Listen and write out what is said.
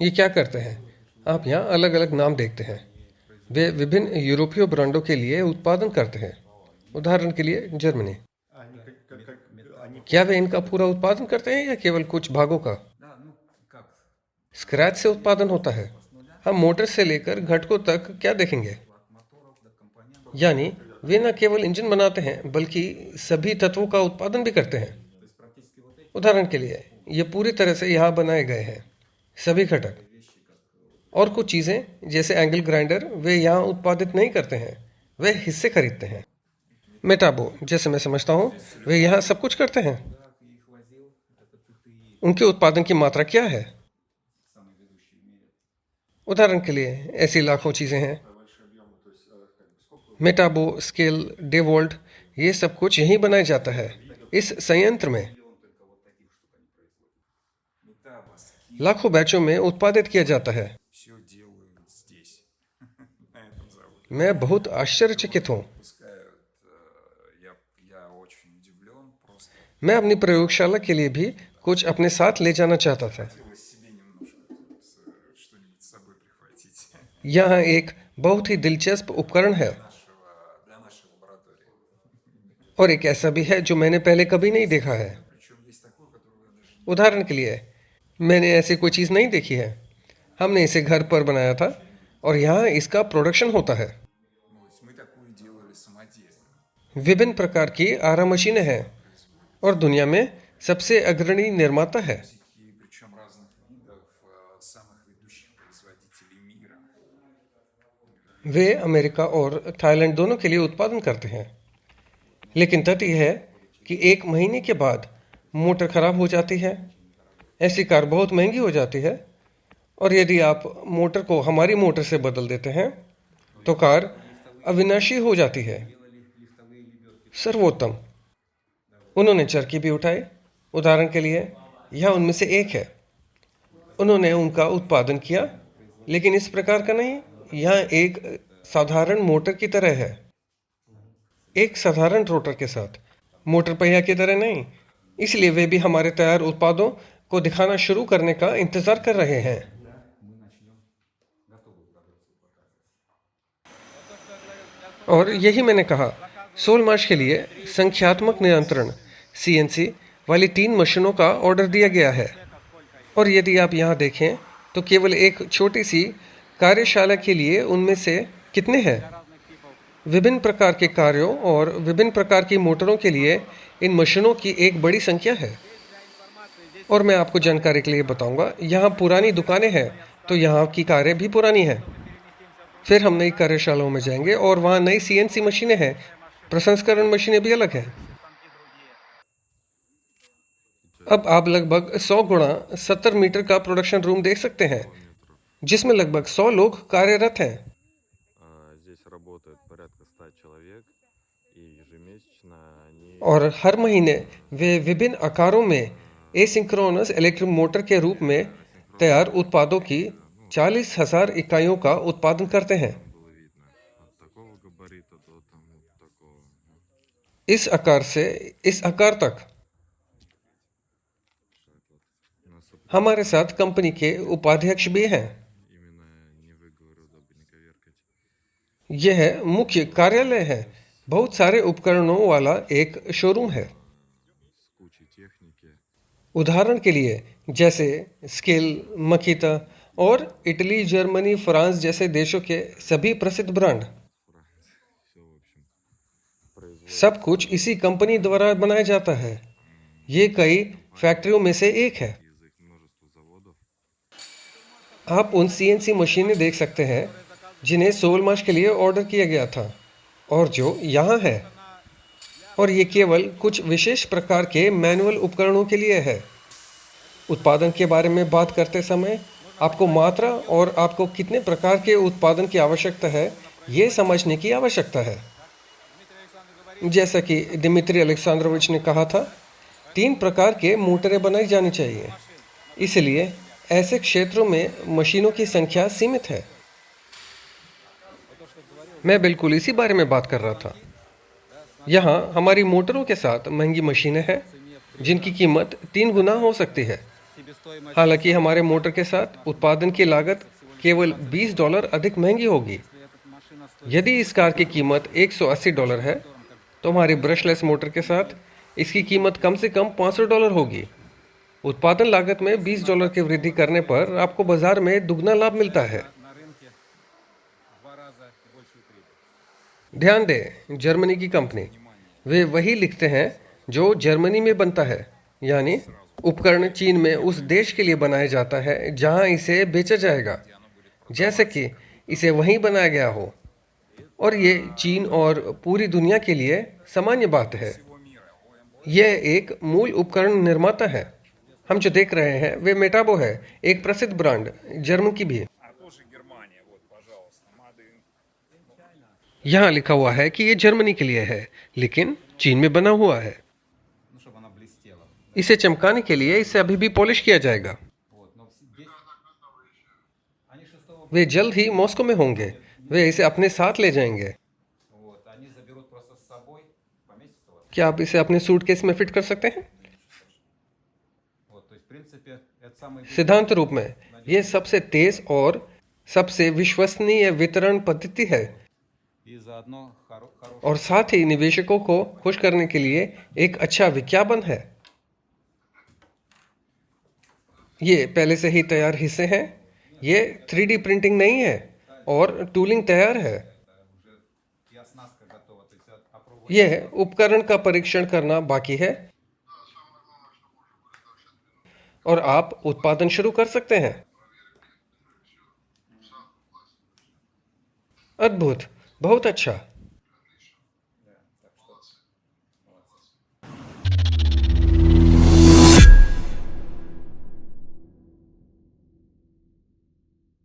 ये क्या करते हैं? आप यहाँ अलग अलग नाम देखते हैं। वे विभिन्न यूरोपीय ब्रांडों के लिए उत्पादन करते हैं। उदाहरण के लिए जर्मनी। क्या वे इनका पूरा उत्पादन करते हैं या केवल कुछ भागों का? स्क्रैच से उत्पादन होता है। हम मोटर से लेकर घटकों तक क्या देखेंगे? यानी वे न केवल इंजन बनाते हैं बल्कि सभी तत्वों का उत्पादन भी करते हैं। उदाहरण के लिए ये पूरी तरह से यहाँ बनाए गए हैं सभी घटक। और कुछ चीज़ें जैसे एंगल ग्राइंडर वे यहाँ उत्पादित नहीं करते हैं, वे हिस्से खरीदते हैं। मेटाबो जैसे मैं समझता हूँ वे यहाँ सब कुछ करते हैं। उनके उत्पादन की मात्रा क्या है? उदाहरण के लिए ऐसी लाखों चीज़ें हैं। मेटाबो, स्केल, डेवोल्ट, ये सब कुछ यहीं बनाया जाता है इस संयंत्र में। लाखों बैचों में उत्पादित किया जाता है। मैं बहुत आश्चर्यचकित हूँ। मैं अपनी प्रयोगशाला के लिए भी कुछ अपने साथ ले जाना चाहता था। यहाँ एक बहुत ही दिलचस्प उपकरण है और एक ऐसा भी है जो मैंने पहले कभी नहीं देखा है। उदाहरण के लिए मैंने ऐसी कोई चीज़ नहीं देखी है। हमने इसे घर पर बनाया था और यहाँ इसका प्रोडक्शन होता है। विभिन्न प्रकार की आरा मशीनें हैं और दुनिया में सबसे अग्रणी निर्माता है। वे अमेरिका और थाईलैंड दोनों के लिए उत्पादन करते हैं। लेकिन तथ्य यह है कि एक महीने के बाद मोटर खराब हो जाती है। ऐसी कार बहुत महंगी हो जाती है और यदि आप मोटर को हमारी मोटर से बदल देते हैं तो कार अविनाशी हो जाती है। सर्वोत्तम। उन्होंने चरखी भी उठाए। उदाहरण के लिए यह उनमें से एक है। उन्होंने उनका उत्पादन किया लेकिन इस प्रकार का नहीं। यह एक साधारण मोटर की तरह है, एक साधारण रोटर के साथ, मोटर पहिया की तरह नहीं। इसलिए वे भी हमारे तैयार उत्पादों को दिखाना शुरू करने का इंतजार कर रहे हैं। और यही मैंने कहा, सोल मार्च के लिए संख्यात्मक नियंत्रण सीएनसी वाली 3 मशीनों का ऑर्डर दिया गया है। और यदि आप यहाँ देखें तो केवल एक छोटी सी कार्यशाला के लिए उनमें से कितने हैं? विभिन्न प्रकार के कार्यों और विभिन्न प्रकार की मोटरों के लिए इन मशीनों की एक बड़ी संख्या है। और मैं आपको जानकारी के लिए बताऊंगा, यहाँ पुरानी दुकानें हैं तो यहाँ की कारें भी पुरानी हैं। फिर हम नई कार्यशालाओं में जाएंगे और वहाँ नई सीएनसी मशीनें हैं, प्रसंस्करण मशीनें भी अलग हैं। अब आप लगभग 100 गुणा 70 मीटर का प्रोडक्शन रूम देख सकते हैं जिसमें लगभग 100 लोग कार्यरत हैं। और हर महीने वे विभिन्न आकारों में एसिंक्रोनस इलेक्ट्रिक मोटर के रूप में तैयार उत्पादों की 40,000 इकाइयों का उत्पादन करते हैं। इस आकार से इस आकार तक। हमारे साथ कंपनी के उपाध्यक्ष भी हैं। यह मुख्य कार्यालय है, बहुत सारे उपकरणों वाला एक शोरूम है। उदाहरण के लिए जैसे स्केल, मकीता और इटली, जर्मनी, फ्रांस जैसे देशों के सभी प्रसिद्ध ब्रांड। सब कुछ इसी कंपनी द्वारा बनाया जाता है। ये कई फैक्ट्रियों में से एक है। आप उन सीएनसी मशीनें देख सकते हैं जिन्हें सोल मार्च के लिए ऑर्डर किया गया था और जो यहाँ है। और ये केवल कुछ विशेष प्रकार के मैनुअल उपकरणों के लिए है। उत्पादन के बारे में बात करते समय आपको मात्रा और आपको कितने प्रकार के उत्पादन की आवश्यकता है ये समझने की आवश्यकता है। जैसा कि दिमित्री अलेक्सांद्रोविच ने कहा था, 3 प्रकार के मोटरें बनाई जानी चाहिए। इसलिए ऐसे क्षेत्रों में मशीनों की संख्या सीमित है। मैं बिल्कुल इसी बारे में बात कर रहा था। यहाँ हमारी मोटरों के साथ महंगी मशीनें हैं जिनकी कीमत 3 गुना हो सकती है। себестоимость हालांकि हमारे मोटर के साथ उत्पादन की लागत केवल $20 अधिक महंगी होगी। если эта машина стоит यदि इस कार की कीमत $180 है, мотором, как तो हमारी ब्रशलेस मोटर के साथ इसकी कीमत कम से कम $500 होगी। उत्पादन लागत में $20 की वृद्धि करने पर आपको बाजार में दुगना लाभ मिलता है। на рынке в 2 раза большую прибыль. ध्यान दें, जर्मनी की कंपनी, वे वही लिखते हैं जो जर्मनी में बनता है, यानी उपकरण चीन में उस देश के लिए बनाया जाता है जहां इसे बेचा जाएगा, जैसे कि इसे वहीं बनाया गया हो। और ये चीन और पूरी दुनिया के लिए सामान्य बात है। यह एक मूल उपकरण निर्माता है। हम जो देख रहे हैं वे मेटाबो है, एक प्रसिद्ध ब्रांड, जर्मन की भी। А тоже Германия, вот, пожалуйста, Made in. यहाँ लिखा हुआ है कि ये जर्मनी के लिए है, लेकिन चीन में बना हुआ है। Ну, чтобы она блестела. इसे चमकाने के लिए इसे अभी भी पॉलिश किया जाएगा। Вот, но здесь они 6 वे जल्द ही मॉस्को में होंगे। वे इसे अपने साथ ले जाएंगे। вот, они заберут просто с собой, поместится вот. क्या आप इसे अपने सूटकेस में फिट कर सकते हैं? Вот, то есть, в принципе, это самый सिद्धांत रूप में यह सबसे तेज और सबसे विश्वसनीय वितरण पद्धति है, и заодно хороший. और साथ ही निवेशकों को खुश करने के लिए एक अच्छा विज्ञापन है। ये पहले से ही तैयार हिस्से हैं। ये 3D प्रिंटिंग नहीं है और टूलिंग तैयार है। Уже и оснастка готова, то есть опробовать. यह उपकरण का परीक्षण करना बाकी है और आप उत्पादन शुरू कर सकते हैं। अद्भुत, बहुत अच्छा।